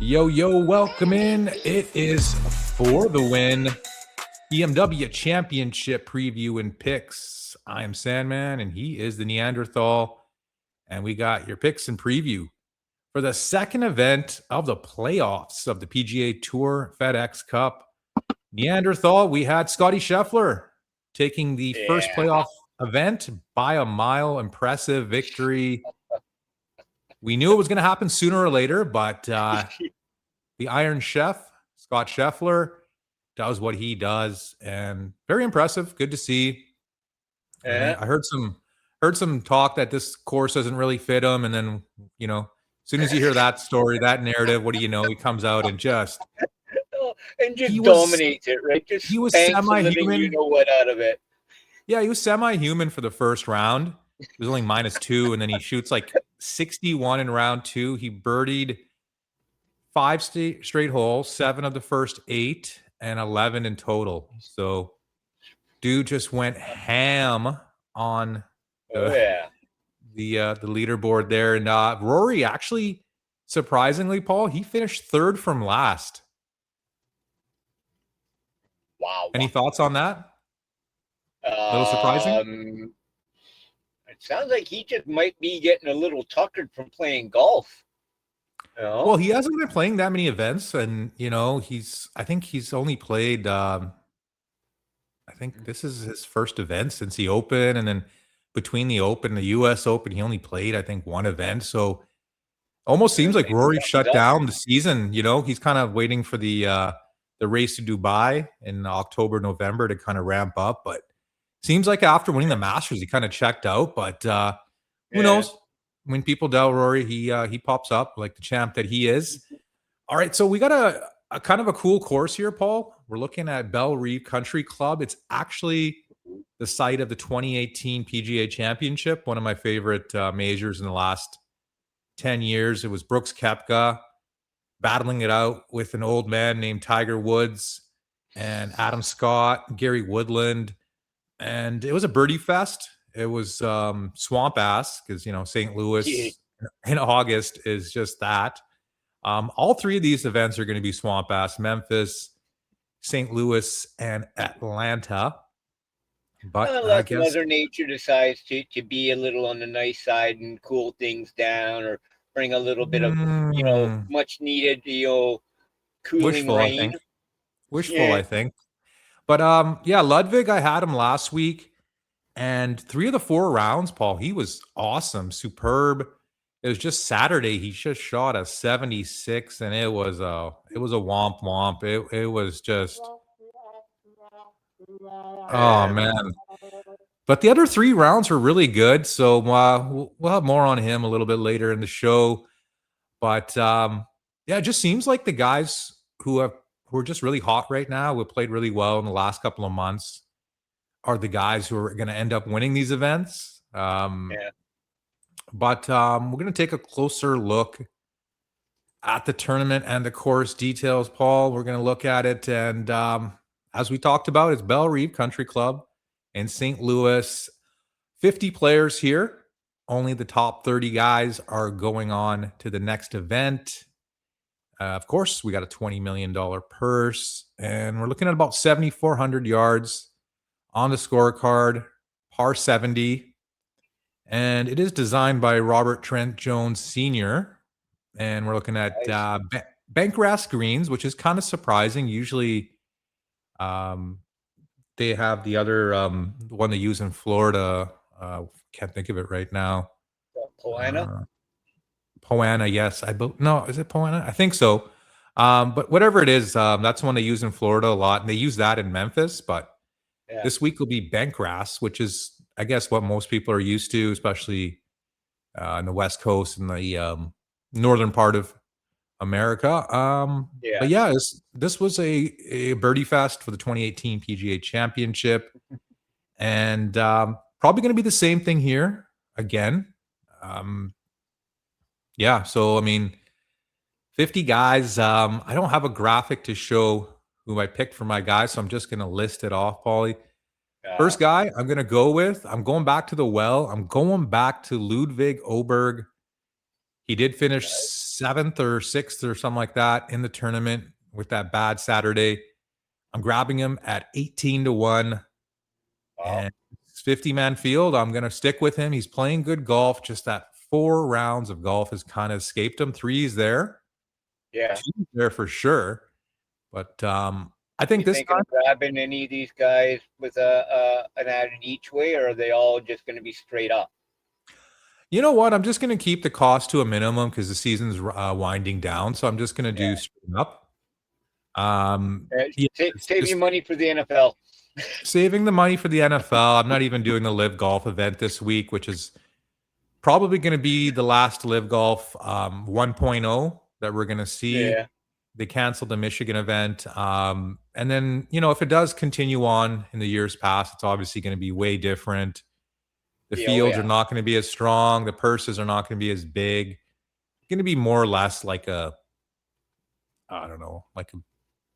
Yo, welcome in. It is For the Win BMW Championship preview and picks. I am Sandman, and he is the Neanderthal. And we got your picks and preview for the second event of the playoffs of the PGA Tour FedEx Cup. Neanderthal, we had Scotty Scheffler taking the first playoff event by a mile. Impressive victory. We knew it was going to happen sooner or later, but the Iron Chef, Scott Scheffler, does what he does, and very impressive. Good to see. Yeah. I heard some talk that this course doesn't really fit him, and then as soon as you hear that story, that narrative, what do you know? He comes out and just dominates it, right? Just he was spanks semi-human. You know what out of it. Yeah, he was semi-human for the first round. He was only -2, and then he shoots like 61 in round 2. He birdied 5 straight holes, 7 of the first 8, and 11 in total. So, dude just went ham on the leaderboard there. And Rory actually, surprisingly, Paul, he finished 3rd from last. Wow. Any thoughts on that? A little surprising? It sounds like he just might be getting a little tuckered from playing golf. Well, he hasn't been playing that many events, and I think he's only played I think this is his first event since the Open, and then between the Open and the US Open, he only played, I think, 1 event. So almost seems like Rory shut down the season. He's kind of waiting for the race to Dubai in October, November to kind of ramp up, but seems like after winning the Masters, he kind of checked out, but who knows? When people doubt Rory, he pops up like the champ that he is. All right, so we got a kind of a cool course here, Paul. We're looking at Bellerive Country Club. It's actually the site of the 2018 PGA Championship, one of my favorite majors in the last 10 years. It was Brooks Koepka battling it out with an old man named Tiger Woods and Adam Scott, Gary Woodland, and it was a birdie fest. It was swamp ass because St. Louis in August is just that. All 3 of these events are going to be swamp ass: Memphis, St. Louis, and Atlanta. But unless Mother Nature decides to be a little on the nice side and cool things down, or bring a little bit of much needed cooling wishful rain. I think. Wishful, I think. But Ludwig, I had him last week, and 3 of the 4 rounds, Paul, he was awesome, superb. It was just Saturday. He just shot a 76, and it was a womp. It was just, oh man. But the other 3 rounds were really good. So we'll have more on him a little bit later in the show. But it just seems like the guys who are just really hot right now, who played really well in the last couple of months, are the guys who are going to end up winning these events. But we're going to take a closer look at the tournament and the course details, Paul. We're going to look at it. And as we talked about, it's Bellerive Country Club in St. Louis. 50 players here. Only the top 30 guys are going on to the next event. Of course, we got a $20 million purse. And we're looking at about 7,400 yards on the scorecard, par 70. And it is designed by Robert Trent Jones Sr. And we're looking at Bankgrass greens, which is kind of surprising. Usually they have the other one they use in Florida. Can't think of it right now. Poana, yes. No, is it Poana? I think so. But whatever it is, that's one they use in Florida a lot. And they use that in Memphis, but this week will be Bankgrass, which is, I guess, what most people are used to, especially in the West Coast and the northern part of America. But this was a birdie fest for the 2018 PGA Championship. And probably going to be the same thing here again. So, I mean, 50 guys. I don't have a graphic to show who I picked for my guys, so I'm just going to list it off, Paulie. First guy I'm going to go with, I'm going back to the well. I'm going back to Ludwig Åberg. He did finish 7th or 6th or something like that in the tournament with that bad Saturday. I'm grabbing him at 18-1, Wow. and it's 50-man field. I'm going to stick with him. He's playing good golf. Just that 4 rounds of golf has kind of escaped him. 3's there, Yeah. 2's there for sure. But I think You this thinking time, of grabbing any of these guys with an added each way, or are they all just going to be straight up? you know what? I'm just going to keep the cost to a minimum because the season's winding down. So I'm just going to do Yeah. straight up. Yeah, it's Save you just money for the NFL. saving the money for the NFL. I'm not even doing the Live Golf event this week, which is probably going to be the last Live Golf 1.0 that we're going to see. Yeah. They canceled the Michigan event. And then, if it does continue on in the years past, it's obviously going to be way different. The Yeah. Oh fields are yeah. not going to be as strong. The purses are not going to be as big. It's going to be more or less like I don't know, like a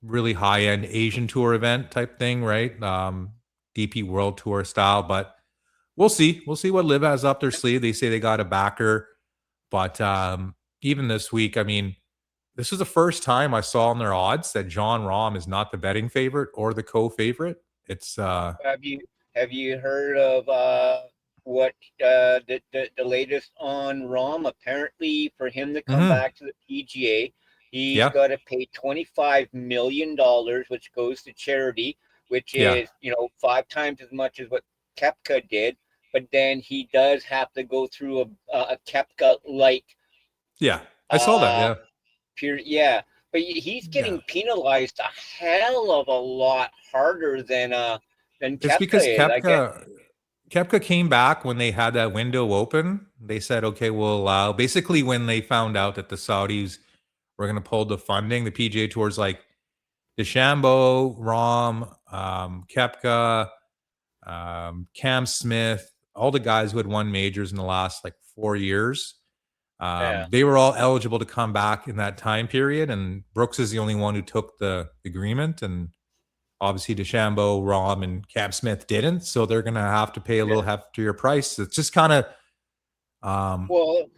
really high end Asian tour event type thing, right? DP World Tour style, but we'll see. We'll see what Liv has up their sleeve. They say they got a backer, but even this week, I mean, this is the first time I saw in their odds that John Rahm is not the betting favorite or the co-favorite. It's Have you heard of what the latest on Rahm? Apparently, for him to come mhm. back to the PGA, he's Yeah, got to pay $25 million, which goes to charity, which yeah, is 5 times as much as what Kepka did. But then he does have to go through a Kepka like yeah. I saw that. uh Yeah, period. Yeah, but he's yeah. getting penalized a hell of a lot harder than It's Kepka because is. I guess. Kepka came back when they had that window open. They said, okay, we'll allow. Basically, when they found out that the Saudis were going to pull the funding, the PGA Tour's like DeChambeau, Rahm, Kepka, Cam Smith, all the guys who had won majors in the last like 4 years. Yeah. They were all eligible to come back in that time period, and Brooks is the only one who took the agreement, and obviously DeChambeau, Rahm, and Cam Smith didn't, so they're going to have to pay a little Yeah. heftier price. It's just kind of Well,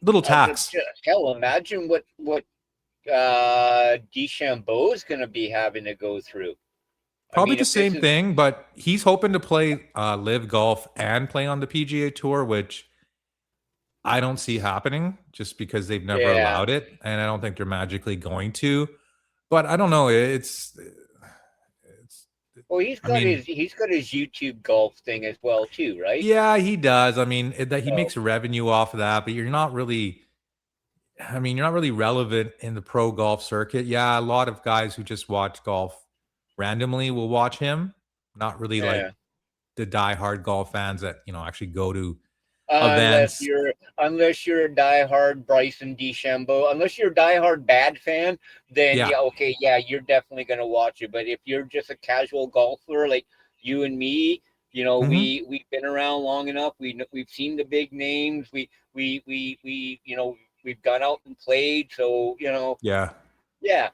little tax. hell, imagine what DeChambeau is going to be having to go through. I Probably mean, the if this same is thing, but he's hoping to play Live Golf and play on the PGA Tour, which I don't see happening just because they've never yeah. allowed it, and I don't think they're magically going to. But I don't know. It's. Well, I mean, he's got his YouTube golf thing as well too, right? yeah, he does. I mean, that he So makes revenue off of that, but you're not really. I mean, you're not really relevant in the pro golf circuit. Yeah, a lot of guys who just watch golf randomly will watch him. Not really like yeah. the diehard golf fans that actually go to Unless events. you're a diehard Bryson DeChambeau, unless you're a diehard bad fan, then Yeah. yeah, okay, yeah, you're definitely gonna watch it. But if you're just a casual golfer like you and me, Hmm. we've been around long enough. We've seen the big names. We've gone out and played. So Yeah. yeah,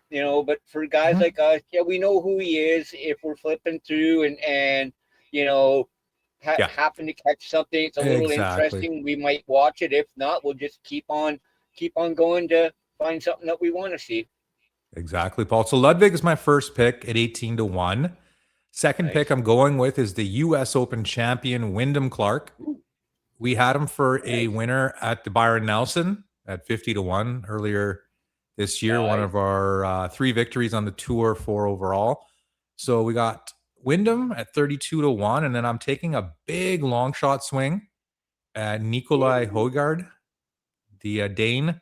but for guys Hmm. like us, yeah, we know who he is. If we're flipping through and you know Yeah. happen to catch something, it's a little Exactly. interesting. We might watch it. If not, we'll just keep on going to find something that we want to see. Exactly, Paul. So Ludwig is my first pick at 18-1. Second pick Nice, I'm going with is the US Open champion, Wyndham Clark. We had him for a nice, winner at the Byron Nelson at 50-1 earlier this year. One nice. of our 3 victories on the tour, 4 overall. So we got Wyndham at 32-1, and then I'm taking a big long shot swing at Nikolai Ooh, Højgaard, the Dane.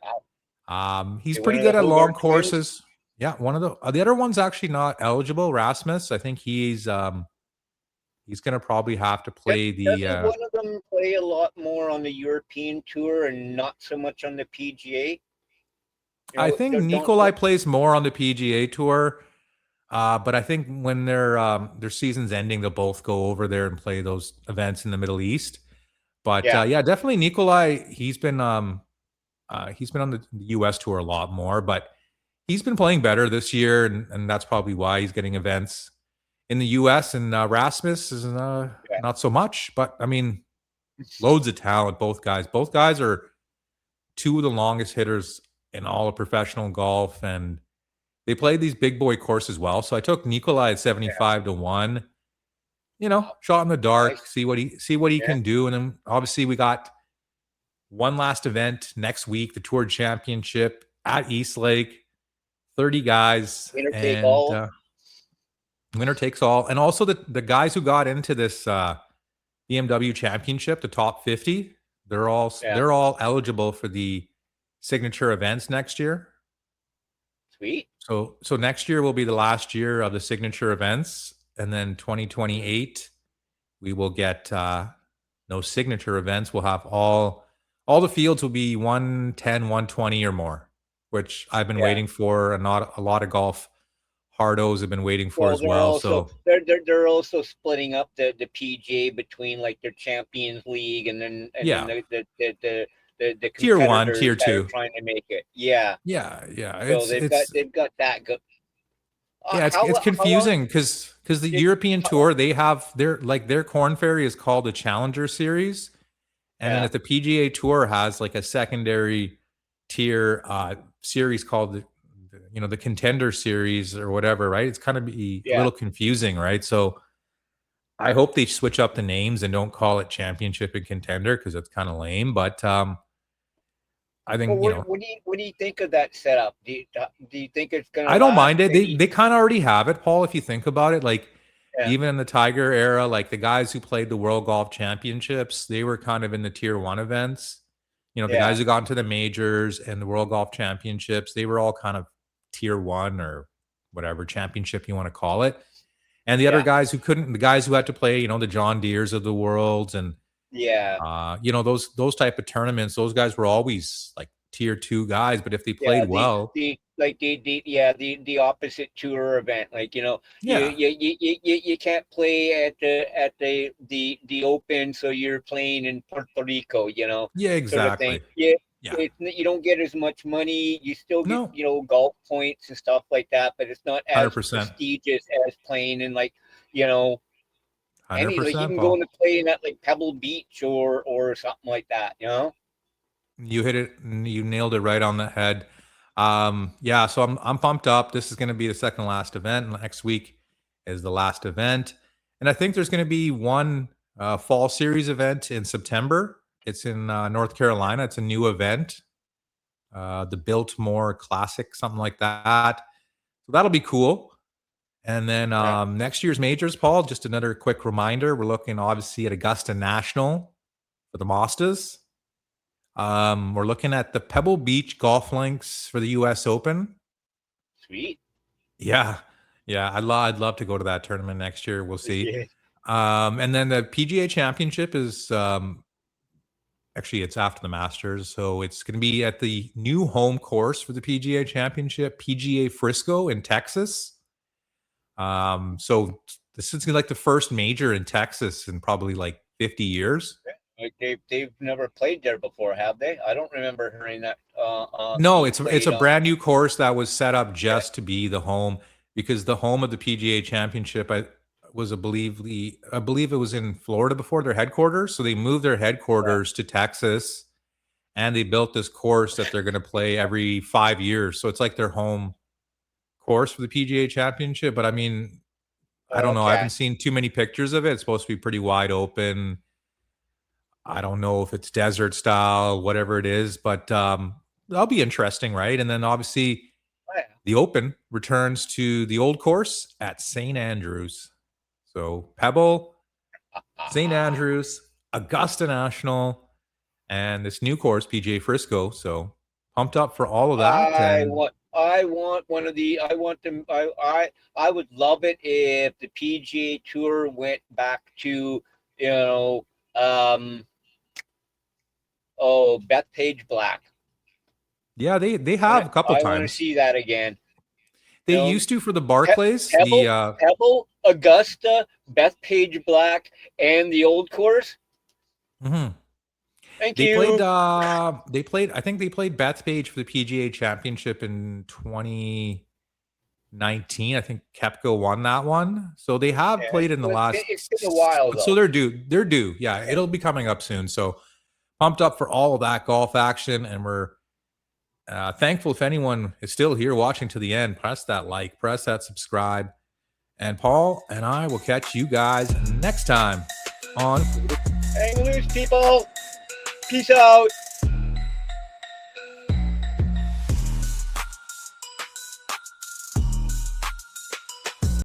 wow. He's You're one pretty of the good at long Hogart twins. courses. Yeah, one of the other one's actually not eligible. Rasmus, I think he's going to probably have to play the. Doesn't one of them play a lot more on the European tour and not so much on the PGA? I think Nikolai plays more on the PGA tour, but I think when their season's ending, they'll both go over there and play those events in the Middle East. But Yeah, yeah, definitely Nikolai. He's been on the U.S. tour a lot more, but he's been playing better this year, and that's probably why he's getting events in the U.S. And Rasmus is yeah. not so much, but I mean, loads of talent. Both guys are 2 of the longest hitters in all of professional golf, and they played these big boy courses well. So I took Nikolai at 75 to 1. Shot in the dark, Nice. see what he can do. And then obviously we got one last event next week, the Tour Championship at Eastlake, 30 guys. Winner take and all. Winner takes all. And also the guys who got into this BMW Championship, the top 50, they're all eligible for the signature events next year. Sweet. So next year will be the last year of the signature events, and then 2028 we will get no signature events. We'll have all the fields will be 110, 120 or more, which I've been waiting for, and not a lot of golf hardos have been waiting for as well. So they're also splitting up the PGA between like their Champions League and then the tier 1, tier 2 trying to make it. Yeah. So they've got that good. It's confusing because the European Tour, they have their Corn Ferry is called the Challenger Series, and then if the PGA Tour has like a secondary tier series called the Contender Series or whatever, right? It's kind of a little confusing, right? So I hope they switch up the names and don't call it Championship and Contender, because it's kind of lame. But I think what do you think of that setup? Do you think it's gonna? I don't mind it. They kind of already have it, Paul. If you think about it, like even in the Tiger era, like the guys who played the World Golf Championships, they were kind of in the tier 1 events. The guys who got into the majors and the World Golf Championships, they were all kind of tier 1 or whatever championship you want to call it. And the other guys who couldn't, the guys who had to play, the John Deeres of the world and those type of tournaments, those guys were always like tier 2 guys. But if they played well, the opposite tour event, like you can't play at the Open, so you're playing in Puerto Rico, exactly, sort of thing. You don't get as much money. You still get golf points and stuff like that, but it's not as 100%. prestigious as playing in like any, like you can Paul. go and play in at like Pebble Beach or something like that. You hit it, you nailed it right on the head. So I'm pumped up. This is going to be the second last event. Next week is the last event, and I think there's going to be one fall series event in September. It's in North Carolina. It's a new event, the Biltmore Classic, something like that. So that'll be cool. And then next year's majors, Paul, just another quick reminder. We're looking obviously at Augusta National for the Masters. We're looking at the Pebble Beach Golf Links for the U.S. Open. Sweet. Yeah. I'd love to go to that tournament next year. We'll see. And then the PGA Championship is actually it's after the Masters, so it's going to be at the new home course for the PGA Championship, PGA Frisco in Texas. So this is like the first major in Texas in probably like 50 years. Like they've never played there before, have they? I don't remember hearing that. No, it's a brand new course that was set up just to be the home, because the home of the PGA Championship I believe it was in Florida before, their headquarters. So they moved their headquarters to Texas, and they built this course that they're going to play every 5 years. So it's like their home course for the PGA Championship. But I mean, I don't know. I haven't seen too many pictures of it. It's supposed to be pretty wide open. I don't know if it's desert style, whatever it is, but that'll be interesting, right? And then obviously the Open returns to the old course at St. Andrews. So Pebble, St. Andrews, Augusta National, and this new course, PGA Frisco. So pumped up for all of that. I want one of the. I want them. I would love it if the PGA Tour went back to Bethpage Black. Yeah, they have a couple times. I want to see that again. They used to for the Barclays. Pebble, Augusta, Bethpage Black, and the old course. Mm-hmm. Thank you. They played. I think they played Bethpage for the PGA Championship in 2019. I think Koepka won that one. So they have played in the last. It's been a while, though. So they're due. They're due. Yeah, it'll be coming up soon. So pumped up for all of that golf action, and we're Thankful if anyone is still here watching to the end. Press that like, press that subscribe. And Paul and I will catch you guys next time on Hang loose, people. Peace out.